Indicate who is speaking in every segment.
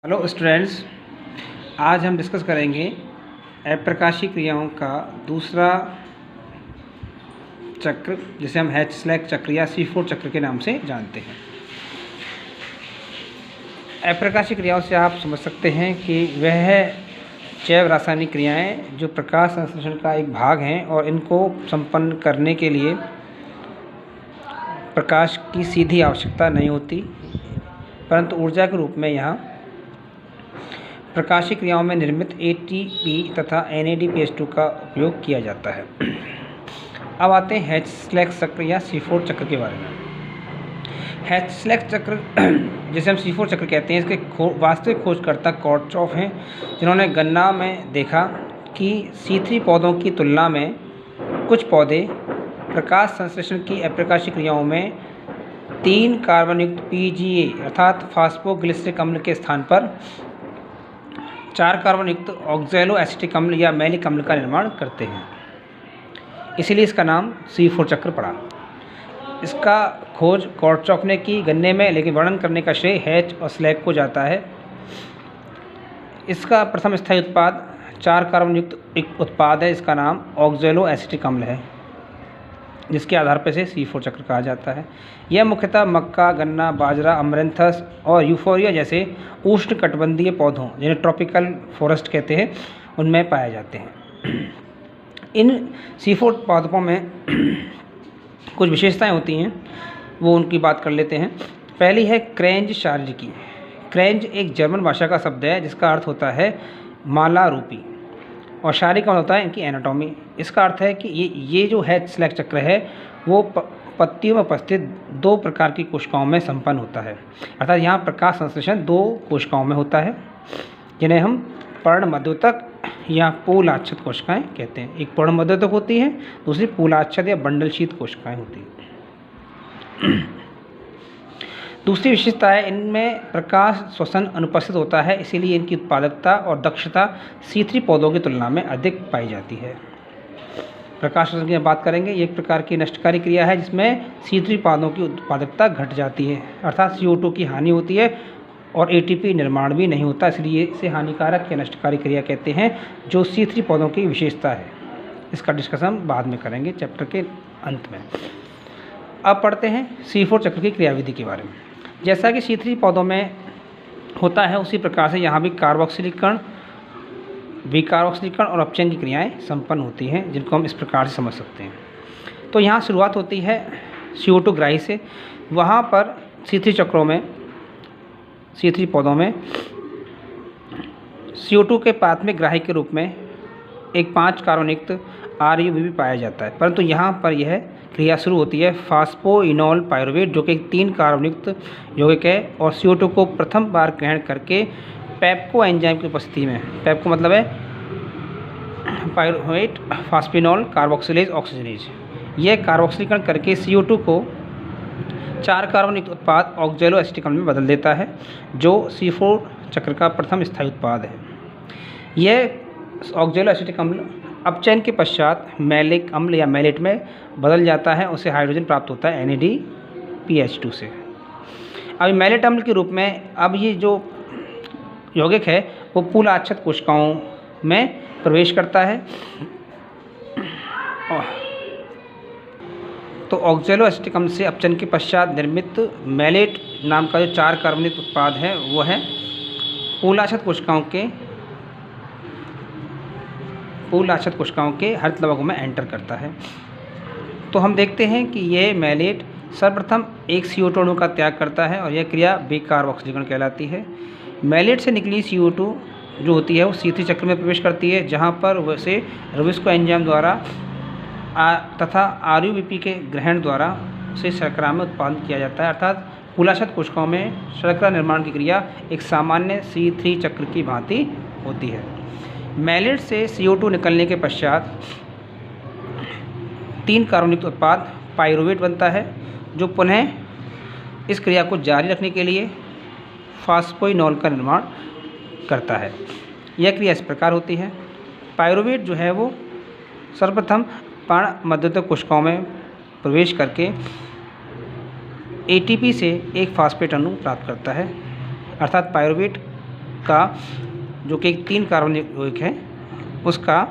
Speaker 1: Hello students, आज हम discuss करेंगे अप्रकाशीय क्रियाओं का दूसरा चक्र, जिसे हम हैच-स्लैक चक्र या C4 चक्र के नाम से जानते हैं। अप्रकाशीय क्रियाओं से आप समझ सकते हैं कि वह जैव रासायनिक क्रियाएं जो प्रकाश संश्लेषण का एक भाग हैं और इनको संपन्न करने के लिए प्रकाश की सीधी आवश्यकता नहीं होती, परंतु ऊर्जा के रूप में यहाँ प्रकाशीय क्रियाओं में निर्मित ATP तथा NADPH2 का उपयोग किया जाता है। अब आते हैं हैच-स्लैक चक्र या C4 चक्र के बारे में। हैच-स्लैक चक्र जिसे हम C4 चक्र कहते हैं, इसके वास्तविक खोजकर्ता कॉर्टचॉफ हैं, जिन्होंने गन्ना में देखा कि C3 पौधों की तुलना में कुछ पौधे प्रकाश संश्लेषण की अप्रकाशीय क्रियाओं में 3 कार्बन युक्त PGA अर्थात फास्फोग्लिसरिक अम्ल के स्थान पर 4 कार्बन युक्त ऑक्सैलो एसिटिक अम्ल या मैलिक अम्ल का निर्माण करते हैं। इसीलिए इसका नाम C4 चक्र पड़ा। इसका खोज कॉर्टचॉफ ने की गन्ने में, लेकिन वर्णन करने का श्रेय हैच और स्लैक को जाता है। इसका प्रथम स्थायी उत्पाद 4 कार्बन युक्त एक उत्पाद है, इसका नाम ऑक्सैलो एसिटिक अम्ल है, जिसके आधार पर इसे C4 चक्र कहा जाता है। यह मुख्यतः मक्का, गन्ना, बाजरा, अमरैंथस और यूफोरिया जैसे उष्णकटिबंधीय पौधों, जिन्हें ट्रॉपिकल फॉरेस्ट कहते हैं, उनमें पाए जाते हैं। इन C4 पादपों में कुछ विशेषताएं होती हैं, वो उनकी बात कर लेते हैं। पहली है क्रेंज शारीरिकी। क्रेंज एक जर्मन भाषा का शब्द है जिसका अर्थ होता है माला रूपी, और शारीरिक का होता है इनकी एनाटॉमी। इसका अर्थ है कि ये जो हैच-स्लैक चक्र है वो पत्तियों में उपस्थित 2 प्रकार की कोशिकाओं में संपन्न होता है। अर्थात यहाँ प्रकाश संश्लेषण 2 कोशिकाओं में होता है, जिन्हें हम पर्णमध्योतक या पूलाच्छद कोशिकाएं कहते हैं। एक पर्णमध्योतक होती है, दूसरी पूलाच्छद या बंडलशीत कोशिकाएं होती हैं। दूसरी विशेषता है, इनमें प्रकाश श्वसन अनुपस्थित होता है, इसीलिए इनकी उत्पादकता और दक्षता C3 पौधों की तुलना में अधिक पाई जाती है। प्रकाश श्वसन की बात करेंगे, ये एक प्रकार की नष्टकारी क्रिया है जिसमें C3 पौधों की उत्पादकता घट जाती है, अर्थात CO2 की हानि होती है और ATP निर्माण भी नहीं होता, इसलिए इसे हानिकारक या नष्टकारी क्रिया कहते हैं, जो C3 पौधों की विशेषता है। इसका डिस्कशन बाद में करेंगे चैप्टर के अंत में। अब पढ़ते हैं C4 चक्र की क्रियाविधि के बारे में। जैसा कि C3 पौधों में होता है, उसी प्रकार से यहाँ भी कार्बोक्सिलीकरण, विकार्बोक्सिलीकरण और अपचयन की क्रियाएं संपन्न होती हैं, जिनको हम इस प्रकार से समझ सकते हैं। तो यहाँ शुरुआत होती है CO2 ग्राही से। वहाँ पर C3 चक्रों में, C3 पौधों में CO2 के प्राथमिक ग्राही के रूप में एक 5 कार्बन युक्त RUBP पाया जाता है, परंतु यहाँ पर यह क्रिया शुरू होती है फास्फोइनोल पायरुवेट, जो कि 3 कार्बन युक्त यौगिक है, और CO2 को प्रथम बार ग्रहण करके पेप्को एंजाइम की उपस्थिति में, पेप्को मतलब है पायरुवेट फास्फिनोल कार्बोक्सिलेज ऑक्सीजनेज, यह कार्बोक्सिलीकरण करके CO2 को 4 कार्बन युक्त उत्पाद ऑक्सैलो एसिटिक अम्ल में बदल देता है, जो C4 चक्र का प्रथम स्थायी उत्पाद है। यह ऑक्सैलो एसिटिक अम्ल अपचयन के पश्चात मैलिक अम्ल या मैलेट में बदल जाता है, उसे हाइड्रोजन प्राप्त होता है NADPH2 से। अब मैलेट अम्ल के रूप में अब ये जो यौगिक है वो पूलाच्छद कोशिकाओं में प्रवेश करता है। तो ऑक्सैलो एसिटिक अम्ल से अपचयन के पश्चात निर्मित मैलेट नाम का जो 4 कार्बनिक उत्पाद है वो है पूलाच्छद कोशिकाओं के हरित लवकों में एंटर करता है। तो हम देखते हैं कि ये मैलेट सर्वप्रथम एक CO2 अणु का त्याग करता है, और यह क्रिया विकार्बोक्सिलीकरण कहलाती है। मैलेट से निकली CO2 जो होती है वो C3 चक्र में प्रवेश करती है, जहाँ पर वैसे रबिस्को एंजाइम द्वारा तथा RUBP के ग्रहण द्वारा उसे शर्करा में उत्पादन किया जाता है। अर्थात पूलाच्छद कोशिकाओं में शर्करा निर्माण की क्रिया एक सामान्य C3 चक्र की भांति होती है। मैलेट से CO2 निकलने के पश्चात 3 कार्बन युक्त उत्पाद पायरुवेट बनता है, जो पुनः इस क्रिया को जारी रखने के लिए फास्फोइनोल का निर्माण करता है। यह क्रिया इस प्रकार होती है। पायरुवेट जो है वो सर्वप्रथम पर्णमध्योतक कोशिकाओं में प्रवेश करके ATP से एक फास्फेट अणु प्राप्त करता है, अर्थात पायरुवेट का जो कि 3 कार्बन यौगिक है उसका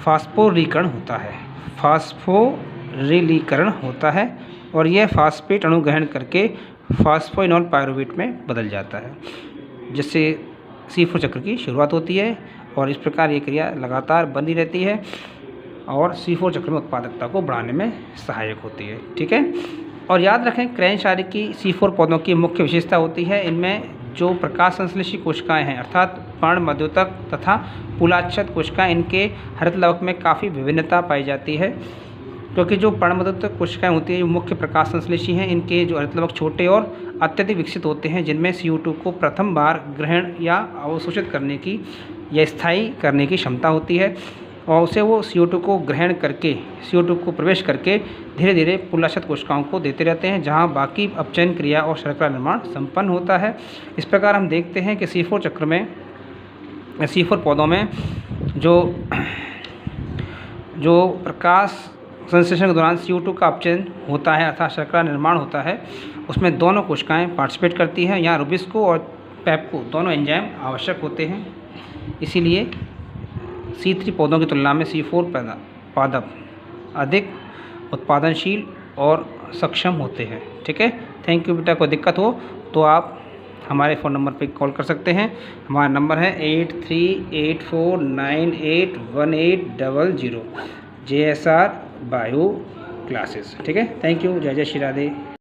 Speaker 1: फास्फोरीकरण होता है, फास्फोरिलीकरण होता है और यह फास्फेट अणु ग्रहण करके फास्फोइनोल पायरुवेट में बदल जाता है, जिससे C4 चक्र की शुरुआत होती है और इस प्रकार ये क्रिया लगातार बनी रहती है और C4 चक्र में उत्पादकता को बढ़ाने में सहायक होती है। ठीक है, और याद रखें क्रयनशारी की C4 पौधों की मुख्य विशेषता होती है, इनमें जो प्रकाश संश्लेषी कोशिकाएं हैं अर्थात पर्ण मध्योतक तथा पुलाच्छद कोशिकाएं, इनके हरित लवक में काफ़ी विभिन्नता पाई जाती है, क्योंकि जो पर्ण मध्योतक कोशिकाएं होती हैं जो मुख्य प्रकाश संश्लेषी हैं, इनके जो हरित लवक छोटे और अत्यधिक विकसित होते हैं, जिनमें CO2 को प्रथम बार ग्रहण या अवशोषित करने की या स्थायी करने की क्षमता होती है और उसे वो CO2 को ग्रहण करके CO2 को प्रवेश करके धीरे धीरे पुलाच्छद कोशिकाओं को देते रहते हैं, जहां बाकी अपचयन क्रिया और शर्करा निर्माण संपन्न होता है। इस प्रकार हम देखते हैं कि C4 चक्र में C4 पौधों में जो प्रकाश संश्लेषण के दौरान CO2 का अपचयन होता है अर्थात शर्करा निर्माण होता है, उसमें दोनों कोशिकाएँ पार्टिसिपेट करती हैं। यहाँ रुबिस्को और पेप्को दोनों एंजाइम आवश्यक होते हैं, इसीलिए C3 पौधों की तुलना में C4 पादप अधिक उत्पादनशील और सक्षम होते हैं। ठीक है, थैंक यू बेटा। कोई दिक्कत हो तो आप हमारे फ़ोन नंबर पर कॉल कर सकते हैं। हमारा नंबर है 8384981800 JSR बायो क्लासेस। ठीक है, थैंक यू। जय जय श्री राधे।